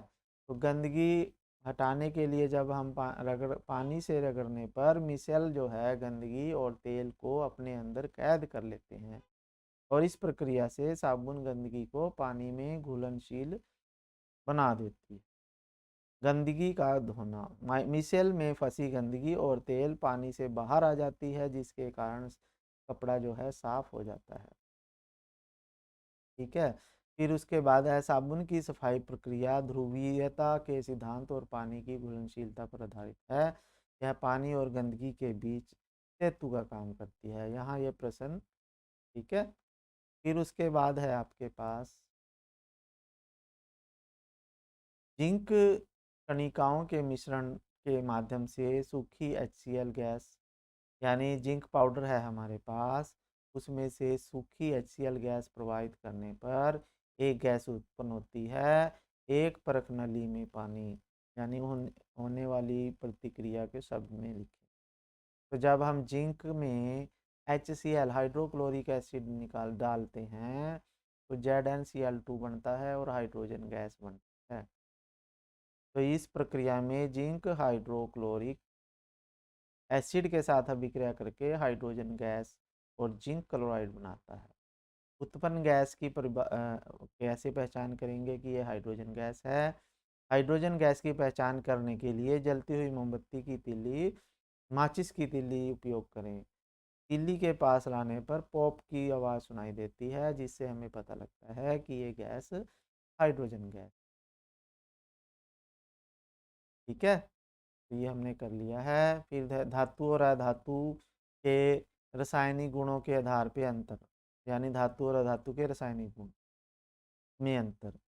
तो गंदगी हटाने के लिए जब हम पानी से रगड़ने पर मिसेल जो है गंदगी और तेल को अपने अंदर कैद कर लेते हैं, और इस प्रक्रिया से साबुन गंदगी को पानी में घुलनशील बना देती है। गंदगी का धोना, मिसेल में फंसी गंदगी और तेल पानी से बाहर आ जाती है जिसके कारण कपड़ा जो है साफ हो जाता है। ठीक है, फिर उसके बाद है साबुन की सफाई प्रक्रिया ध्रुवीयता के सिद्धांत और पानी की घुलनशीलता पर आधारित है। यह पानी और गंदगी के बीच सेतु का काम करती है। यहाँ ये प्रश्न, ठीक है। फिर उसके बाद है आपके पास जिंक कणिकाओं के मिश्रण के माध्यम से सूखी HCl गैस, यानी जिंक पाउडर है हमारे पास, उसमें से सूखी HCl गैस प्रवाहित करने पर एक गैस उत्पन्न होती है। एक परख नली में पानी, यानी होने वाली प्रतिक्रिया के शब्द में लिखें। तो जब हम जिंक में HCl हाइड्रोक्लोरिक एसिड निकाल डालते हैं तो ZnCl2 बनता है और हाइड्रोजन गैस बनता है। तो इस प्रक्रिया में जिंक हाइड्रोक्लोरिक एसिड के साथ अभिक्रिया करके हाइड्रोजन गैस और जिंक क्लोराइड बनाता है। उत्पन्न गैस की कैसे पहचान करेंगे कि यह हाइड्रोजन गैस है? हाइड्रोजन गैस की पहचान करने के लिए जलती हुई मोमबत्ती की तीली, माचिस की तीली उपयोग करें। तीली के पास लाने पर पॉप की आवाज़ सुनाई देती है जिससे हमें पता लगता है कि ये गैस हाइड्रोजन गैस। ठीक है, तो ये हमने कर लिया है। फिर धातु और अधातु के रासायनिक गुणों के आधार पे अंतर, यानी धातु और अधातु के रासायनिक गुण में अंतर।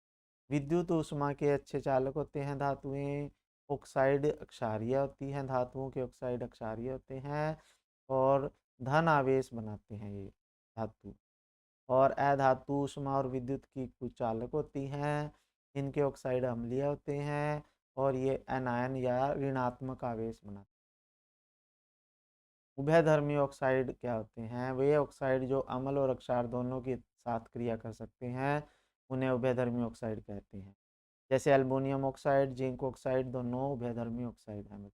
विद्युत ऊष्मा के अच्छे चालक होते हैं धातुएं, ऑक्साइड क्षारीय होती हैं, धातुओं के ऑक्साइड अक्षारीय होते हैं, और धन आवेश बनाते हैं ये धातु। और अधातु ऊष्मा और विद्युत की कुछ चालक होती हैं, इनके ऑक्साइड अम्लीय होते हैं, और ये एनायन या ऋणात्मक आवेश बनाते हैं। उभयधर्मी ऑक्साइड क्या होते हैं? वे ऑक्साइड जो अम्ल और क्षार दोनों के साथ क्रिया कर सकते हैं उन्हें उभयधर्मी ऑक्साइड कहते हैं। जैसे एल्युमिनियम ऑक्साइड, जिंक ऑक्साइड, दोनों उभयधर्मी ऑक्साइड हैं।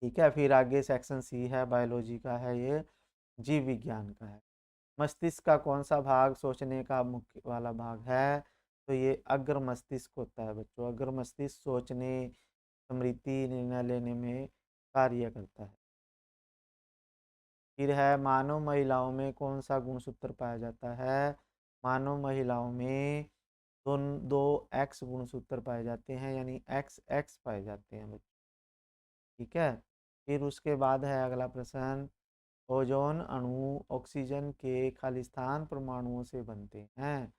ठीक है, फिर आगे सेक्शन सी है, बायोलॉजी का है, ये जीव विज्ञान का है। मस्तिष्क का कौन सा भाग सोचने का मुख्य वाला भाग है? तो ये अग्र मस्तिष्क होता है बच्चों। अग्र मस्तिष्क सोचने, स्मृति, निर्णय लेने में कार्य करता है। फिर है मानव महिलाओं में कौन सा गुणसूत्र पाया जाता है? मानव महिलाओं में दो एक्स गुणसूत्र पाए जाते हैं, यानी एक्स एक्स पाए जाते हैं बच्चों। ठीक है, फिर उसके बाद है अगला प्रश्न, ओजोन अणु ऑक्सीजन के खालिस्तान परमाणुओं से बनते हैं।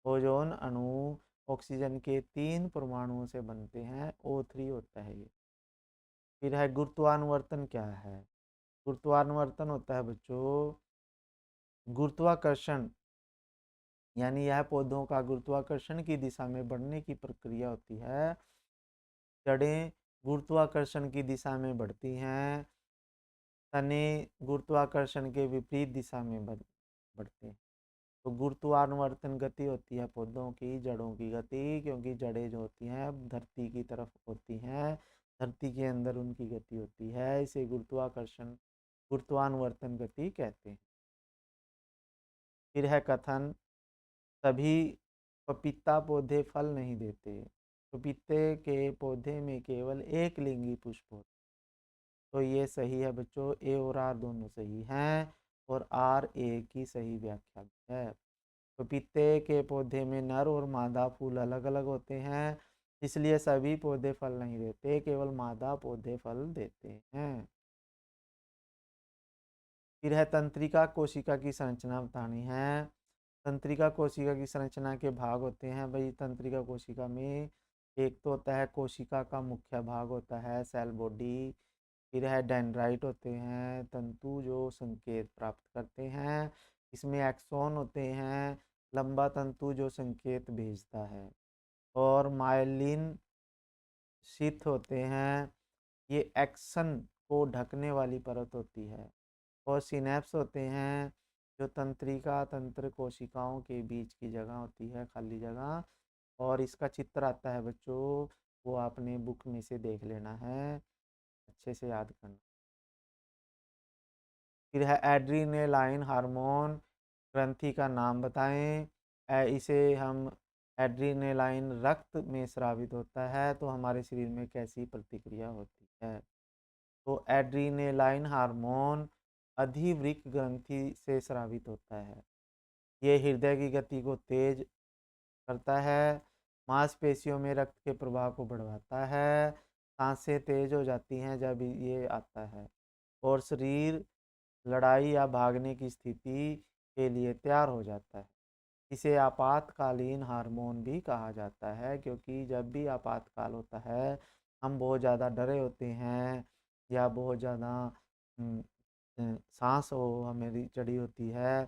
ओजोन अणु ऑक्सीजन के 3 परमाणुओं से बनते हैं, O3 होता है ये। फिर है गुरुत्वानुवर्तन क्या है? गुरुत्वानुवर्तन होता है बच्चों गुरुत्वाकर्षण, यानी यह पौधों का गुरुत्वाकर्षण की दिशा में बढ़ने की प्रक्रिया होती है। जड़ें गुरुत्वाकर्षण की दिशा में बढ़ती हैं, तने गुरुत्वाकर्षण के विपरीत दिशा में बढ़ते हैं। तो गुरुत्वानुवर्तन गति होती है पौधों की जड़ों की गति, क्योंकि जड़ें जो होती हैं धरती की तरफ होती हैं, धरती के अंदर उनकी गति होती है, इसे गुरुत्वानुवर्तन गति कहते हैं। फिर है कथन, सभी पपीता पौधे फल नहीं देते। पपीते के पौधे में केवल एक लिंगी पुष्प होता है। तो ये सही है बच्चों, ए और आर दोनों सही हैं, और आर ए की सही व्याख्या है। पपीते के पौधे में नर और मादा फूल अलग अलग होते हैं, इसलिए सभी पौधे फल नहीं देते, केवल मादा पौधे फल देते हैं। फिर है तंत्रिका कोशिका की संरचना बतानी है। तंत्रिका कोशिका की संरचना के भाग होते हैं भाई तंत्रिका कोशिका में। एक तो होता है कोशिका का मुख्य भाग होता है सेल बॉडी। फिर है डेंड्राइट होते हैं तंतु जो संकेत प्राप्त करते हैं। इसमें एक्सोन होते हैं लंबा तंतु जो संकेत भेजता है। और माइलिन शीथ होते हैं, ये एक्सन को ढकने वाली परत होती है। और सिनेप्स होते हैं जो तंत्रिका तंत्र कोशिकाओं के बीच की जगह होती है, खाली जगह। और इसका चित्र आता है बच्चों, वो आपने बुक में से देख लेना है, अच्छे से याद करना। फिर है एड्रीनेलाइन हार्मोन ग्रंथि का नाम बताएं। इसे हम एड्रीनेलाइन रक्त में स्रावित होता है तो हमारे शरीर में कैसी प्रतिक्रिया होती है। तो एड्रीनेलाइन हार्मोन अधिवृक्क ग्रंथि से स्रावित होता है। ये हृदय की गति को तेज करता है, मांसपेशियों में रक्त के प्रवाह को बढ़ाता है, सांसें तेज हो जाती हैं जब ये आता है, और शरीर लड़ाई या भागने की स्थिति के लिए तैयार हो जाता है। इसे आपातकालीन हार्मोन भी कहा जाता है, क्योंकि जब भी आपातकाल होता है, हम बहुत ज़्यादा डरे होते हैं या बहुत ज़्यादा सांस हो हमें चढ़ी होती है,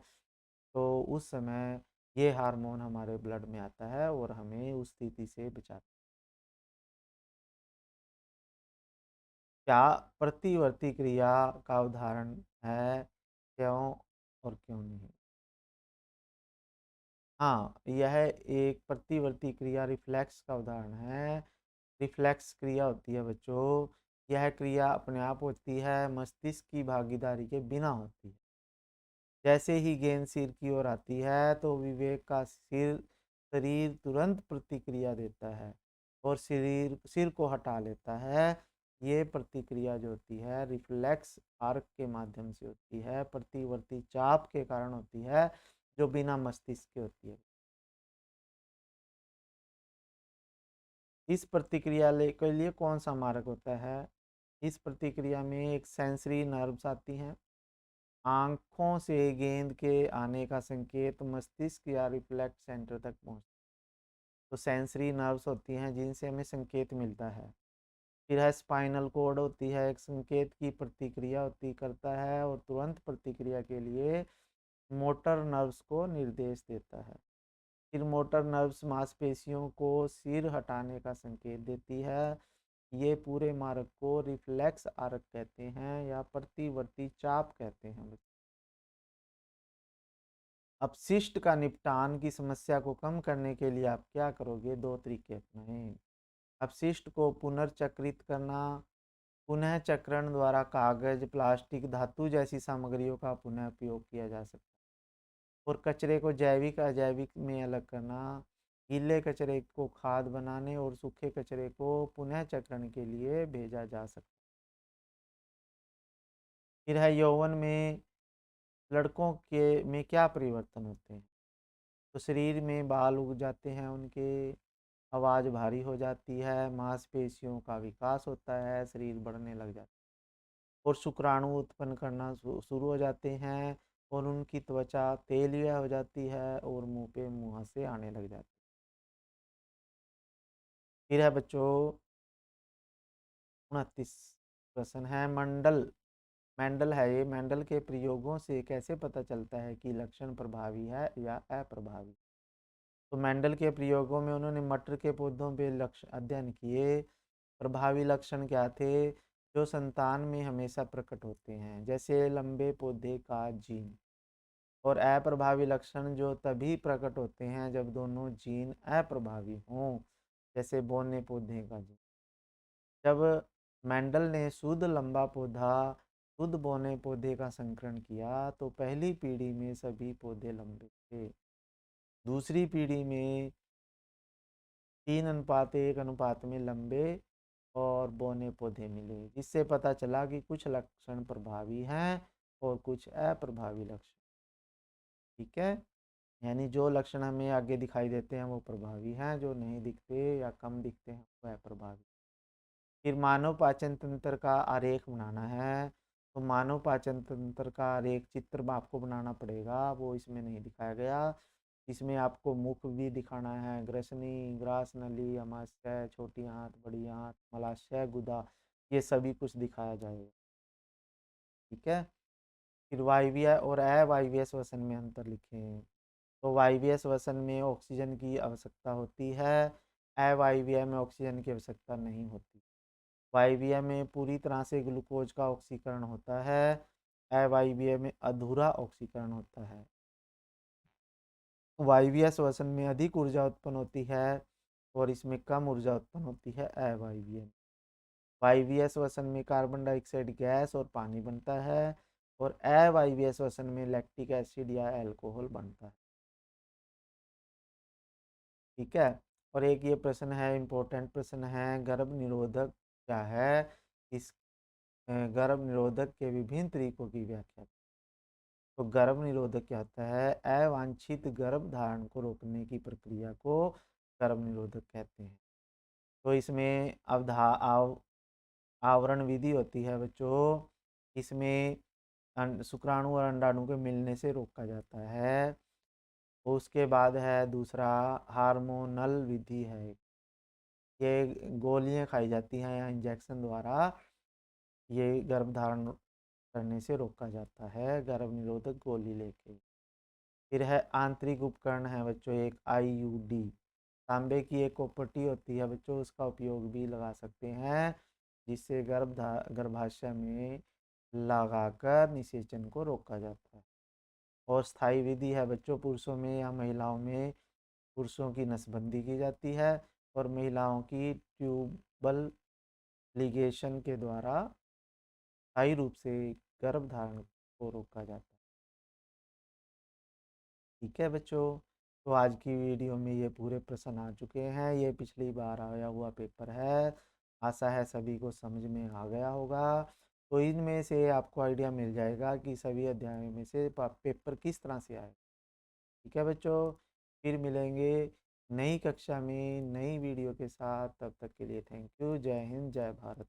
तो उस समय ये हार्मोन हमारे ब्लड में आता है और हमें उस स्थिति से बचाता है। क्या प्रतिवर्ती क्रिया का उदाहरण है, क्यों और क्यों नहीं? हाँ, यह एक प्रतिवर्ती क्रिया रिफ्लेक्स का उदाहरण है। रिफ्लेक्स क्रिया होती है बच्चों, यह क्रिया अपने आप होती है, मस्तिष्क की भागीदारी के बिना होती है। जैसे ही गेंद सिर की ओर आती है तो विवेक का शरीर तुरंत प्रतिक्रिया देता है और सिर को हटा लेता है। ये प्रतिक्रिया जो होती है रिफ्लेक्स आर्क के माध्यम से होती है, प्रतिवर्ती चाप के कारण होती है, जो बिना मस्तिष्क के होती है। इस प्रतिक्रिया के लिए कौन सा मार्ग होता है? इस प्रतिक्रिया में एक सेंसरी नर्व्स आती हैं, आंखों से गेंद के आने का संकेत मस्तिष्क या रिफ्लेक्स सेंटर तक पहुंचता है। तो सेंसरी नर्व्स होती हैं जिनसे हमें संकेत मिलता है। फिर है स्पाइनल कोड होती है, एक संकेत की प्रतिक्रिया होती करता है और तुरंत प्रतिक्रिया के लिए मोटर नर्व्स को निर्देश देता है। फिर मोटर नर्व्स मांसपेशियों को सिर हटाने का संकेत देती है। ये पूरे मार्ग को रिफ्लेक्स आर्क कहते हैं या प्रतिवर्ती चाप कहते हैं। अपशिष्ट का निपटान की समस्या को कम करने के लिए आप क्या करोगे? दो तरीके अपनाएं। अपशिष्ट को पुनर्चक्रित करना, पुनः चक्रण द्वारा कागज प्लास्टिक धातु जैसी सामग्रियों का पुनः उपयोग किया जा सकता है। और कचरे को जैविक अजैविक में अलग करना, गीले कचरे को खाद बनाने और सूखे कचरे को पुनः चक्रण के लिए भेजा जा सकता है। फिर है यौवन में लड़कों के में क्या परिवर्तन होते हैं? तो शरीर में बाल उग जाते हैं उनके, आवाज़ भारी हो जाती है, मांसपेशियों का विकास होता है, शरीर बढ़ने लग जाता है। और शुक्राणु उत्पन्न करना शुरू हो जाते हैं और उनकी त्वचा तेलिया हो जाती है और मुंह पे मुहासे आने लग जाते हैं। फिर है बच्चों 29 प्रश्न है मंडल। मेंडल है ये, मेंडल के प्रयोगों से कैसे पता चलता है कि लक्षण प्रभावी है या अप्रभावी। तो मेंडल के प्रयोगों में उन्होंने मटर के पौधों पे लक्षण अध्ययन किए। प्रभावी लक्षण क्या थे, जो संतान में हमेशा प्रकट होते हैं, जैसे लंबे पौधे का जीन। और अप्रभावी लक्षण जो तभी प्रकट होते हैं जब दोनों जीन अप्रभावी हों, जैसे बौने पौधे का जीन। जब मेंडल ने शुद्ध लंबा पौधा शुद्ध बौने पौधे का संकरण किया तो पहली पीढ़ी में सभी पौधे लंबे थे। दूसरी पीढ़ी में 3:1 में लंबे और बौने पौधे मिले, जिससे पता चला कि कुछ लक्षण प्रभावी हैं और कुछ अप्रभावी लक्षण। ठीक है, यानी जो लक्षण हमें आगे दिखाई देते हैं वो प्रभावी हैं, जो नहीं दिखते या कम दिखते हैं वो अप्रभावी। फिर मानव पाचन तंत्र का आरेख बनाना है। तो मानव पाचन तंत्र का आरेख चित्र आपको बनाना पड़ेगा, वो इसमें नहीं दिखाया गया। इसमें आपको मुख भी दिखाना है, ग्रसनी, ग्रास नली, अमाशय, छोटी आंत, बड़ी आंत, मलाशय, गुदा, ये सभी कुछ दिखाया जाएगा। ठीक है, फिर वायवीय और अवायवीय श्वसन में अंतर लिखें। तो वायवीय श्वसन में ऑक्सीजन की आवश्यकता होती है, अवायवीय में ऑक्सीजन की आवश्यकता नहीं होती। वायवीय में पूरी तरह से ग्लूकोज का ऑक्सीकरण होता है, अवायवीय में अधूरा ऑक्सीकरण होता है। वायवीय श्वसन में अधिक ऊर्जा उत्पन्न होती है और इसमें कम ऊर्जा उत्पन्न होती है अवायवीय में। वायवीय श्वसन में कार्बन डाइऑक्साइड गैस और पानी बनता है और अवायवीय श्वसन में लैक्टिक एसिड या अल्कोहल बनता है। ठीक है, और एक ये प्रश्न है, इंपॉर्टेंट प्रश्न है, गर्भ निरोधक क्या है। इस गर्भ निरोधक के विभिन्न तरीकों की व्याख्या। तो गर्भ निरोधक क्या होता है, अवांछित गर्भ धारण को रोकने की प्रक्रिया को गर्भ निरोधक कहते हैं। तो इसमें आवरण विधि होती है बच्चों। इसमें शुक्राणु और अंडाणु के मिलने से रोका जाता है। उसके बाद है दूसरा हार्मोनल विधि है। ये गोलियां खाई जाती हैं या इंजेक्शन द्वारा ये गर्भ धारण करने से रोका जाता है, गर्भ निरोधक गोली लेके। फिर है आंतरिक उपकरण है बच्चों, एक आईयूडी। तांबे की एक कॉपर होती है बच्चों, उसका उपयोग भी लगा सकते हैं, जिससे गर्भाशय में लगाकर निषेचन को रोका जाता है। और स्थायी विधि है बच्चों, पुरुषों में या महिलाओं में पुरुषों की नसबंदी की जाती है और महिलाओं की ट्यूबल लिगेशन के द्वारा स्थायी रूप से गर्भ धारण को रोका जाता है। ठीक है बच्चों, तो आज की वीडियो में ये पूरे प्रश्न आ चुके हैं। ये पिछली बार आया हुआ पेपर है, आशा है सभी को समझ में आ गया होगा। तो इनमें से आपको आइडिया मिल जाएगा कि सभी अध्यायों में से पेपर किस तरह से आए। ठीक है बच्चों, फिर मिलेंगे नई कक्षा में नई वीडियो के साथ। तब तक के लिए थैंक यू। जय हिंद, जय भारत।